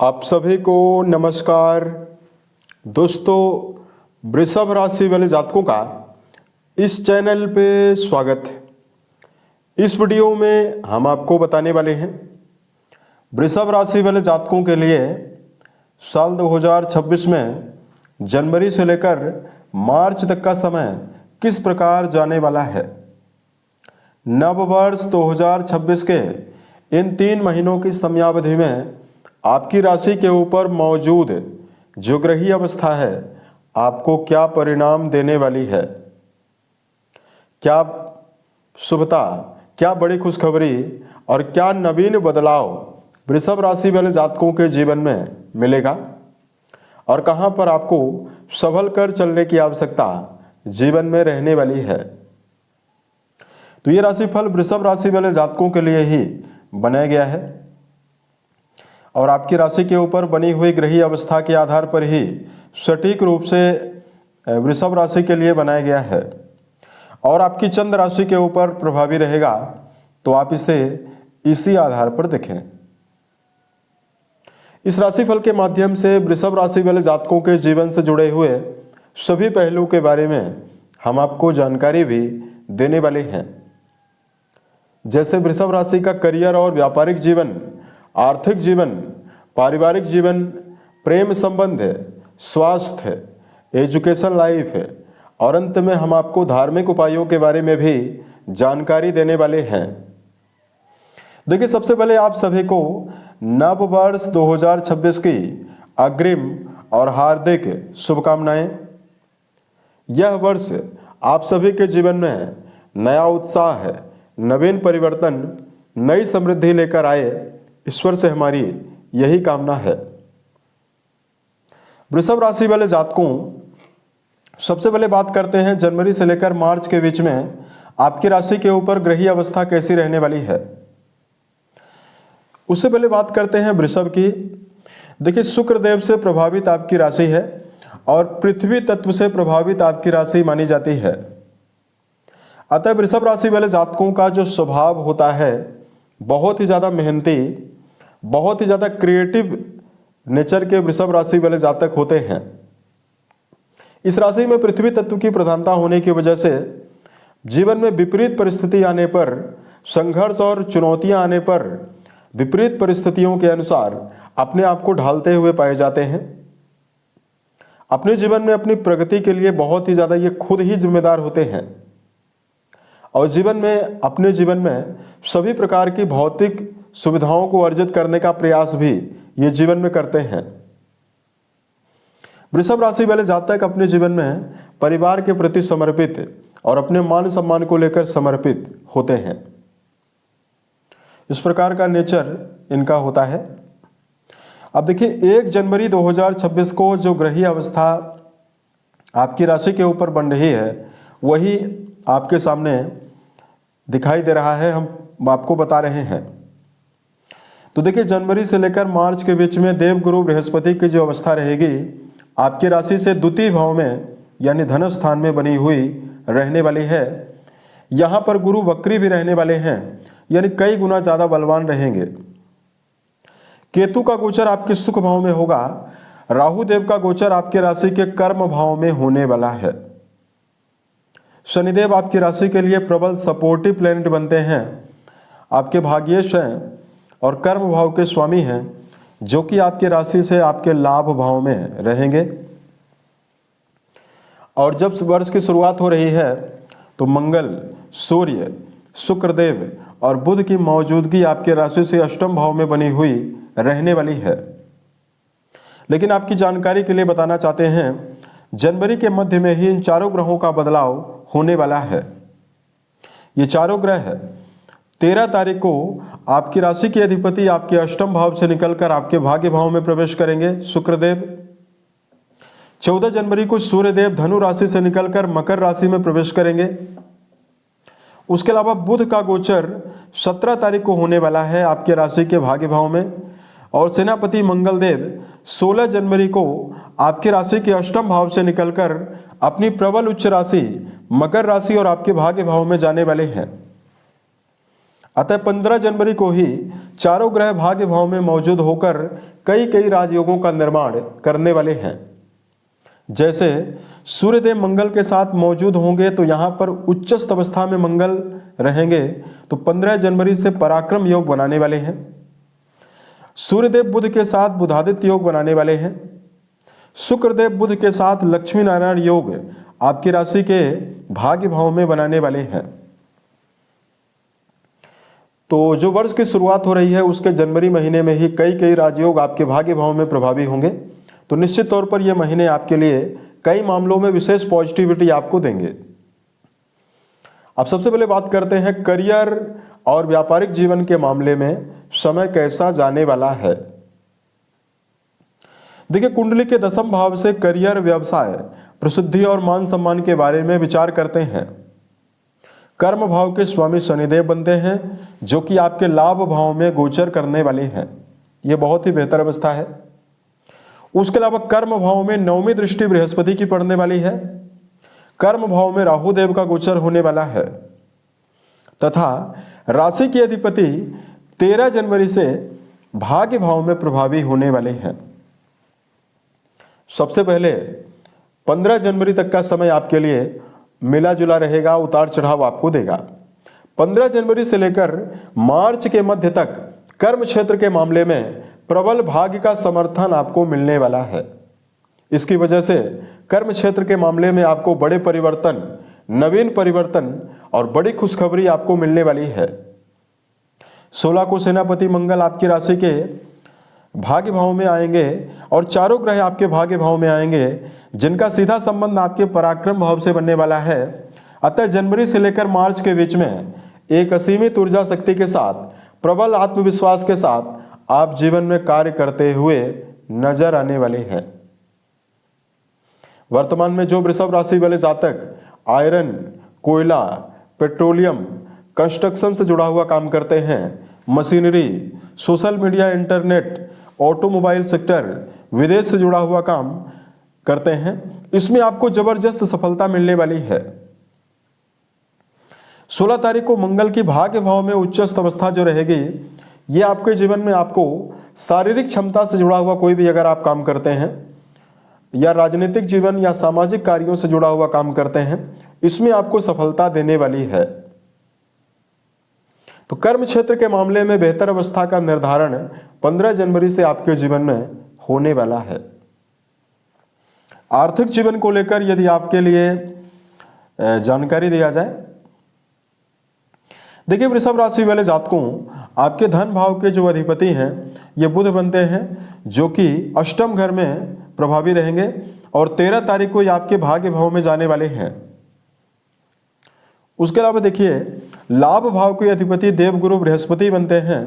आप सभी को नमस्कार। दोस्तों, वृषभ राशि वाले जातकों का इस चैनल पे स्वागत है। इस वीडियो में हम आपको बताने वाले हैं वृषभ राशि वाले जातकों के लिए साल 2026 में जनवरी से लेकर मार्च तक का समय किस प्रकार जाने वाला है। नव वर्ष 2026 के इन 3 महीनों की समयावधि में आपकी राशि के ऊपर मौजूद जो ग्रही अवस्था है आपको क्या परिणाम देने वाली है। क्या शुभता, क्या बड़ी खुशखबरी और क्या नवीन बदलाव वृषभ राशि वाले जातकों के जीवन में मिलेगा और कहां पर आपको संभल कर चलने की आवश्यकता जीवन में रहने वाली है। तो ये राशिफल वृषभ राशि वाले जातकों के लिए ही बनाया गया है और आपकी राशि के ऊपर बनी हुई ग्रही अवस्था के आधार पर ही सटीक रूप से वृषभ राशि के लिए बनाया गया है और आपकी चंद्र राशि के ऊपर प्रभावी रहेगा, तो आप इसे इसी आधार पर देखें। इस राशिफल के माध्यम से वृषभ राशि वाले जातकों के जीवन से जुड़े हुए सभी पहलू के बारे में हम आपको जानकारी भी देने वाले हैं, जैसे वृषभ राशि का करियर और व्यापारिक जीवन, आर्थिक जीवन, पारिवारिक जीवन, प्रेम संबंध, स्वास्थ्य, एजुकेशन लाइफ और अंत में हम आपको धार्मिक उपायों के बारे में भी जानकारी देने वाले हैं। देखिए, सबसे पहले आप सभी को नव वर्ष 2026 की अग्रिम और हार्दिक शुभकामनाएं। यह वर्ष आप सभी के जीवन में नया उत्साह, नवीन परिवर्तन, नई समृद्धि लेकर आए, ईश्वर से हमारी यही कामना है। वृषभ राशि वाले जातकों, सबसे पहले बात करते हैं जनवरी से लेकर मार्च के बीच में आपकी राशि के ऊपर ग्रही अवस्था कैसी रहने वाली है। उससे पहले बात करते हैं वृषभ की। देखिए, शुक्र देव से प्रभावित आपकी राशि है और पृथ्वी तत्व से प्रभावित आपकी राशि मानी जाती है। अतः वृषभ राशि वाले जातकों का जो स्वभाव होता है बहुत ही ज़्यादा मेहनती, बहुत ही ज़्यादा क्रिएटिव नेचर के वृषभ राशि वाले जातक होते हैं। इस राशि में पृथ्वी तत्व की प्रधानता होने की वजह से जीवन में विपरीत परिस्थिति आने पर, संघर्ष और चुनौतियां आने पर विपरीत परिस्थितियों के अनुसार अपने आप को ढालते हुए पाए जाते हैं। अपने जीवन में अपनी प्रगति के लिए बहुत ही ज़्यादा ये खुद ही जिम्मेदार होते हैं और अपने जीवन में सभी प्रकार की भौतिक सुविधाओं को अर्जित करने का प्रयास भी ये जीवन में करते हैं। वृषभ राशि वाले जातक अपने जीवन में परिवार के प्रति समर्पित और अपने मान सम्मान को लेकर समर्पित होते हैं। इस प्रकार का नेचर इनका होता है। अब देखिए, 1 जनवरी 2026 को जो ग्रही अवस्था आपकी राशि के ऊपर बन रही है वही आपके सामने दिखाई दे रहा है, हम आपको बता रहे हैं। तो देखिए, जनवरी से लेकर मार्च के बीच में देवगुरु बृहस्पति की जो अवस्था रहेगी आपकी राशि से द्वितीय भाव में यानी धन स्थान में बनी हुई रहने वाली है। यहाँ पर गुरु वक्री भी रहने वाले हैं, यानी कई गुना ज़्यादा बलवान रहेंगे। केतु का गोचर आपके सुख भाव में होगा। राहु देव का गोचर आपके राशि के कर्म भाव में होने वाला है। शनिदेव आपकी राशि के लिए प्रबल सपोर्टिव प्लैनेट बनते हैं। आपके भाग्येश हैं और कर्म भाव के स्वामी हैं, जो कि आपकी राशि से आपके लाभ भाव में रहेंगे। और जब वर्ष की शुरुआत हो रही है तो मंगल, सूर्य, शुक्रदेव और बुध की मौजूदगी आपके राशि से अष्टम भाव में बनी हुई रहने वाली है। लेकिन आपकी जानकारी के लिए बताना चाहते हैं, जनवरी के मध्य में ही इन चारों ग्रहों का बदलाव होने वाला है। ये चारों ग्रह 13 तारीख को आपकी राशि के अधिपति आपके अष्टम भाव से निकलकर आपके भाग्य भाव में प्रवेश करेंगे शुक्रदेव। 14 जनवरी को सूर्यदेव धनु राशि से निकलकर मकर राशि में प्रवेश करेंगे। उसके अलावा बुध का गोचर 17 तारीख को होने वाला है आपके राशि के भाग्य भाव में और सेनापति मंगल देव 16 जनवरी को आपकी राशि के अष्टम भाव से निकलकर अपनी प्रबल उच्च राशि मकर राशि और आपके भाग्य भाव में जाने वाले हैं। अतः 15 जनवरी को ही चारों ग्रह भाग्य भाव में मौजूद होकर कई कई राजयोगों का निर्माण करने वाले हैं। जैसे सूर्यदेव मंगल के साथ मौजूद होंगे तो यहाँ पर उच्चस्थ अवस्था में मंगल रहेंगे, तो 15 जनवरी से पराक्रम योग बनाने वाले हैं। सूर्यदेव बुध के साथ बुधादित्य योग बनाने वाले हैं। शुक्रदेव बुध के साथ लक्ष्मी नारायण योग आपकी राशि के भाग्य भाव में बनाने वाले हैं। तो जो वर्ष की शुरुआत हो रही है उसके जनवरी महीने में ही कई कई राजयोग आपके भाग्य भाव में प्रभावी होंगे। तो निश्चित तौर पर यह महीने आपके लिए कई मामलों में विशेष पॉजिटिविटी आपको देंगे। अब सबसे पहले बात करते हैं करियर और व्यापारिक जीवन के मामले में समय कैसा जाने वाला है। देखिए, कुंडली के 10वें भाव से करियर, व्यवसाय, प्रसिद्धि और मान सम्मान के बारे में विचार करते हैं। कर्म भाव के स्वामी शनिदेव बनते हैं जो कि आपके लाभ भाव में गोचर करने वाले हैं। यह बहुत ही बेहतर अवस्था है। उसके अलावा कर्म भाव में 9वीं दृष्टि बृहस्पति की पड़ने वाली है। कर्म भाव में राहु देव का गोचर होने वाला है तथा राशि के अधिपति 13 जनवरी से भाग्य भाव में प्रभावी होने वाले हैं। सबसे पहले 15 जनवरी तक का समय आपके लिए मिला जुला रहेगा, उतार चढ़ाव आपको देगा। 15 जनवरी से लेकर मार्च के मध्य तक कर्म क्षेत्र के मामले में प्रबल भाग्य का समर्थन आपको मिलने वाला है। इसकी वजह से कर्म क्षेत्र के मामले में आपको बड़े परिवर्तन, नवीन परिवर्तन और बड़ी खुशखबरी आपको मिलने वाली है। 16 को सेनापति मंगल आपकी राशि के भाग्य भाव में आएंगे और चारों ग्रह आपके भाग्य भाव में आएंगे जिनका सीधा संबंध आपके पराक्रम भाव से बनने वाला है। अतः जनवरी से लेकर मार्च के बीच में एक असीमित ऊर्जा शक्ति के साथ, प्रबल आत्मविश्वास के साथ आप जीवन में कार्य करते हुए नजर आने वाले हैं। वर्तमान में जो वृषभ राशि वाले जातक आयरन, कोयला, पेट्रोलियम, कंस्ट्रक्शन से जुड़ा हुआ काम करते हैं, machinery, social media, internet, automobile sector, विदेश से जुड़ा हुआ काम करते हैं, इसमें आपको जबरदस्त सफलता मिलने वाली है। 16 तारीख को मंगल की भाग्य भाव में उच्चस्थ अवस्था जो रहेगी, ये आपके जीवन में आपको शारीरिक क्षमता से जुड़ा हुआ कोई भी अगर आप काम करते हैं या राजनीतिक जीवन या सामाजिक कार्यों से जुड़ा हुआ काम करते हैं, इसमें आपको सफलता देने वाली है। तो कर्म क्षेत्र के मामले में बेहतर अवस्था का निर्धारण 15 जनवरी से आपके जीवन में होने वाला है। आर्थिक जीवन को लेकर यदि आपके लिए जानकारी दिया जाए, देखिए वृषभ राशि वाले जातकों, आपके धन भाव के जो अधिपति हैं ये बुध बनते हैं जो कि अष्टम घर में प्रभावी रहेंगे और 13 तारीख को ये आपके भाग्य भाव में जाने वाले हैं। उसके अलावा देखिए लाभ भाव के अधिपति देवगुरु बृहस्पति बनते हैं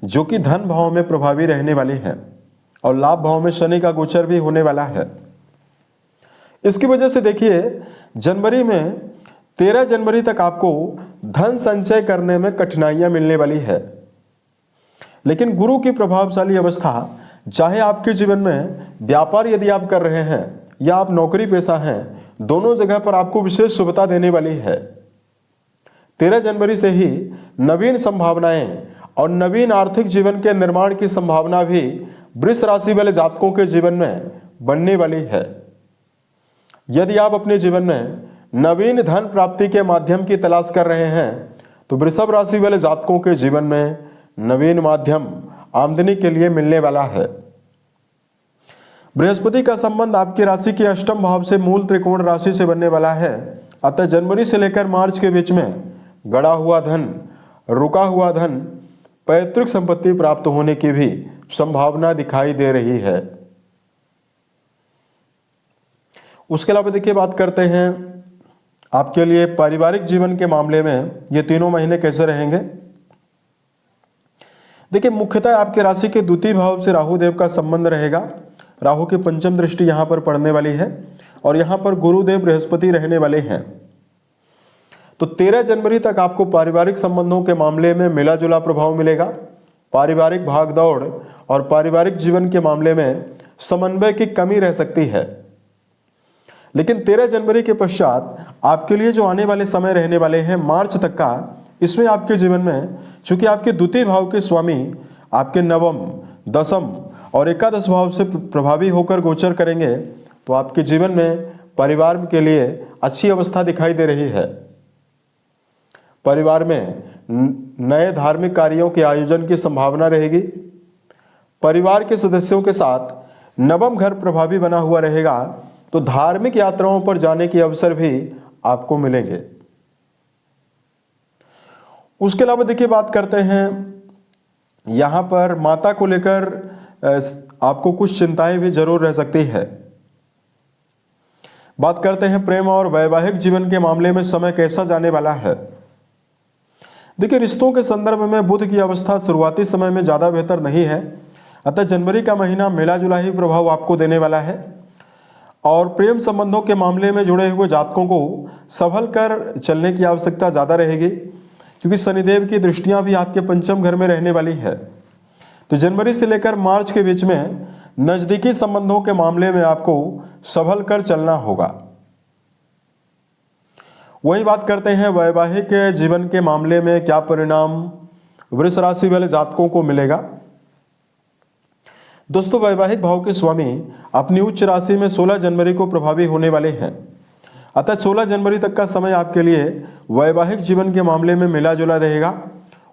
जो कि धन भाव में प्रभावी रहने वाले हैं और लाभ भाव में शनि का गोचर भी होने वाला है। इसकी वजह से देखिए जनवरी में 13 जनवरी तक आपको धन संचय करने में कठिनाइयां मिलने वाली है। लेकिन गुरु की प्रभावशाली अवस्था, चाहे आपके जीवन में व्यापार यदि आप कर रहे हैं या आप नौकरी पेशा हैं, दोनों जगह पर आपको विशेष शुभता देने वाली है। 13 जनवरी से ही नवीन संभावनाएं और नवीन आर्थिक जीवन के निर्माण की संभावना भी वृष राशि वाले जातकों के जीवन में बनने वाली है। यदि आप अपने जीवन में नवीन धन प्राप्ति के माध्यम की तलाश कर रहे हैं तो वृषभ राशि वाले जातकों के जीवन में नवीन माध्यम आमदनी के लिए मिलने वाला है। बृहस्पति का संबंध आपकी राशि के अष्टम भाव से मूल त्रिकोण राशि से बनने वाला है। अतः जनवरी से लेकर मार्च के बीच में गड़ा हुआ धन, रुका हुआ धन, पैतृक संपत्ति प्राप्त होने की भी संभावना दिखाई दे रही है। उसके अलावा देखिए बात करते हैं आपके लिए पारिवारिक जीवन के मामले में ये तीनों महीने कैसे रहेंगे। देखिए मुख्यतः आपके राशि के द्वितीय भाव से राहु देव का संबंध रहेगा। राहु की पंचम दृष्टि यहाँ पर पड़ने वाली है और यहाँ पर गुरुदेव बृहस्पति रहने वाले हैं। तो 13 जनवरी तक आपको पारिवारिक संबंधों के मामले में मिला जुला प्रभाव मिलेगा। पारिवारिक भागदौड़ और पारिवारिक जीवन के मामले में समन्वय की कमी रह सकती है। लेकिन 13 जनवरी के पश्चात आपके लिए जो आने वाले समय रहने वाले हैं मार्च तक का, इसमें आपके जीवन में चूंकि आपके द्वितीय भाव के स्वामी आपके नवम, दसम और एकादश भाव से प्रभावी होकर गोचर करेंगे तो आपके जीवन में परिवार के लिए अच्छी अवस्था दिखाई दे रही है। परिवार में नए धार्मिक कार्यों के आयोजन की संभावना रहेगी। परिवार के सदस्यों के साथ नवम घर प्रभावी बना हुआ रहेगा, तो धार्मिक यात्राओं पर जाने के अवसर भी आपको मिलेंगे। उसके अलावा देखिए, बात करते हैं यहां पर माता को लेकर आपको कुछ चिंताएं भी जरूर रह सकती है। बात करते हैं प्रेम और वैवाहिक जीवन के मामले में समय कैसा जाने वाला है। देखिए, रिश्तों के संदर्भ में बुध की अवस्था शुरुआती समय में ज्यादा बेहतर नहीं है, अतः जनवरी का महीना मिला जुला ही प्रभाव आपको देने वाला है। और प्रेम संबंधों के मामले में जुड़े हुए जातकों को संभल कर चलने की आवश्यकता ज़्यादा रहेगी, क्योंकि शनिदेव की दृष्टियां भी आपके पंचम घर में रहने वाली है। तो जनवरी से लेकर मार्च के बीच में नज़दीकी संबंधों के मामले में आपको संभल कर चलना होगा। वही बात करते हैं वैवाहिक जीवन के मामले में क्या परिणाम वृष राशि वाले जातकों को मिलेगा। दोस्तों, वैवाहिक भाव के स्वामी अपनी उच्च राशि में 16 जनवरी को प्रभावी होने वाले हैं, अतः 16 जनवरी तक का समय आपके लिए वैवाहिक जीवन के मामले में मिला जुला रहेगा।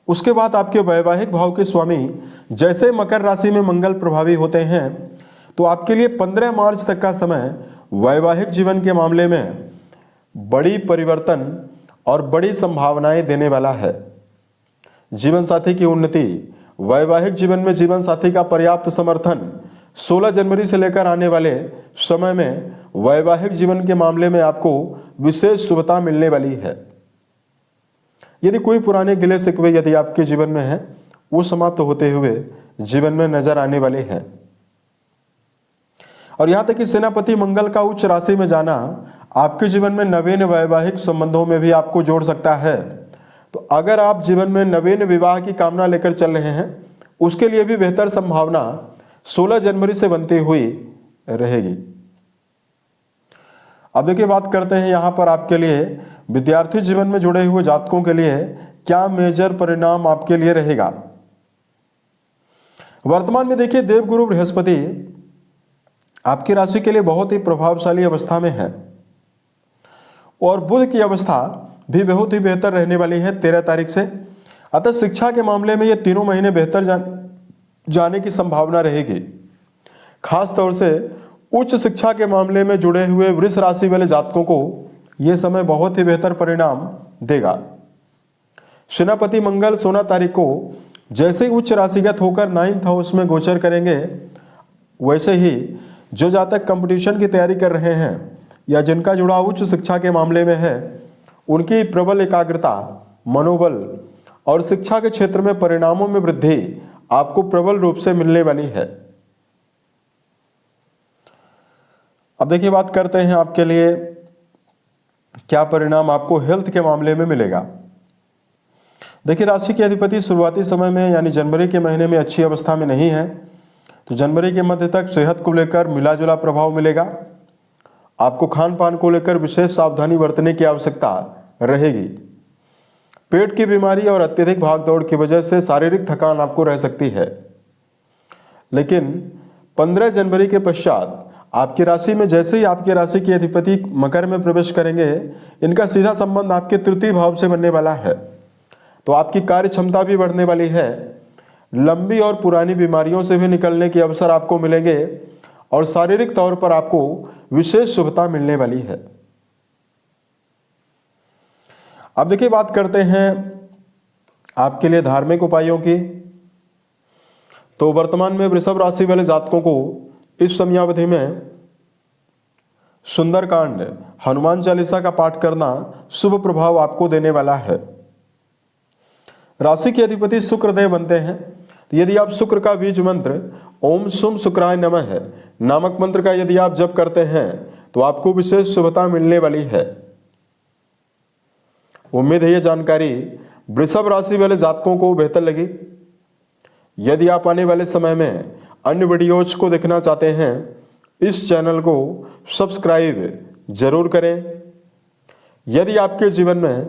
उसके बाद आपके वैवाहिक भाव के स्वामी जैसे मकर राशि में मंगल प्रभावी होते हैं, तो आपके लिए 15 मार्च तक का समय वैवाहिक जीवन के मामले में बड़ी परिवर्तन और बड़ी संभावनाएं देने वाला है। जीवन साथी की उन्नति, वैवाहिक जीवन में जीवन साथी का पर्याप्त समर्थन 16 जनवरी से लेकर आने वाले समय में वैवाहिक जीवन के मामले में आपको विशेष शुभता मिलने वाली है। यदि कोई पुराने गिले शिकवे यदि आपके जीवन में है, वो समाप्त होते हुए जीवन में नजर आने वाले हैं। और यहां तक कि सेनापति मंगल का उच्च राशि में जाना आपके जीवन में नवीन वैवाहिक संबंधों में भी आपको जोड़ सकता है। तो अगर आप जीवन में नवीन विवाह की कामना लेकर चल रहे हैं, उसके लिए भी बेहतर संभावना 16 जनवरी से बनती हुई रहेगी। अब देखिए, बात करते हैं यहां पर आपके लिए विद्यार्थी जीवन में जुड़े हुए जातकों के लिए क्या मेजर परिणाम आपके लिए रहेगा। वर्तमान में देखिए, देवगुरु बृहस्पति आपकी राशि के लिए बहुत ही प्रभावशाली अवस्था में है और बुध की अवस्था भी बहुत ही बेहतर रहने वाली है 13 तारीख से। अतः शिक्षा के मामले में ये तीनों महीने बेहतर जाने की संभावना रहेगी। खास तौर से उच्च शिक्षा के मामले में जुड़े हुए वृष राशि वाले जातकों को यह समय बहुत ही बेहतर परिणाम देगा। सेनापति मंगल 16 तारीख को जैसे ही उच्च राशिगत होकर 9th हाउस में गोचर करेंगे, वैसे ही जो जातक कंपटीशन की तैयारी कर रहे हैं या जिनका जुड़ाव उच्च शिक्षा के मामले में है, उनकी प्रबल एकाग्रता, मनोबल और शिक्षा के क्षेत्र में परिणामों में वृद्धि आपको प्रबल रूप से मिलने वाली है। अब देखिए, बात करते हैं आपके लिए क्या परिणाम आपको हेल्थ के मामले में मिलेगा। देखिए, राशि के अधिपति शुरुआती समय में यानी जनवरी के महीने में अच्छी अवस्था में नहीं है, तो जनवरी के मध्य तक सेहत को लेकर मिला जुला प्रभाव मिलेगा। आपको खान पान को लेकर विशेष सावधानी बरतने की आवश्यकता रहेगी। पेट की बीमारी और अत्यधिक भागदौड़ की वजह से शारीरिक थकान आपको रह सकती है, लेकिन 15 जनवरी के पश्चात आपकी राशि में जैसे ही आपकी राशि के अधिपति मकर में प्रवेश करेंगे, इनका सीधा संबंध आपके तृतीय भाव से बनने वाला है, तो आपकी कार्य क्षमता भी बढ़ने वाली है। लंबी और पुरानी बीमारियों से भी निकलने के अवसर आपको मिलेंगे और शारीरिक तौर पर आपको विशेष शुभता मिलने वाली है। अब देखिए, बात करते हैं आपके लिए धार्मिक उपायों की। तो वर्तमान में वृषभ राशि वाले जातकों को इस समयावधि में सुंदरकांड, हनुमान चालीसा का पाठ करना शुभ प्रभाव आपको देने वाला है। राशि के अधिपति शुक्रदेव बनते हैं, तो यदि आप शुक्र का बीज मंत्र ओम शुम शुक्राय नमः है नामक मंत्र का यदि आप जप करते हैं, तो आपको विशेष शुभता मिलने वाली है। उम्मीद है यह जानकारी वृषभ राशि वाले जातकों को बेहतर लगी। यदि आप आने वाले समय में अन्य वीडियोज को देखना चाहते हैं, इस चैनल को सब्सक्राइब जरूर करें। यदि आपके जीवन में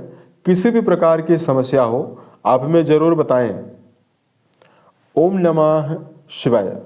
किसी भी प्रकार की समस्या हो, आप हमें जरूर बताएं। ओम नमः शिवाय।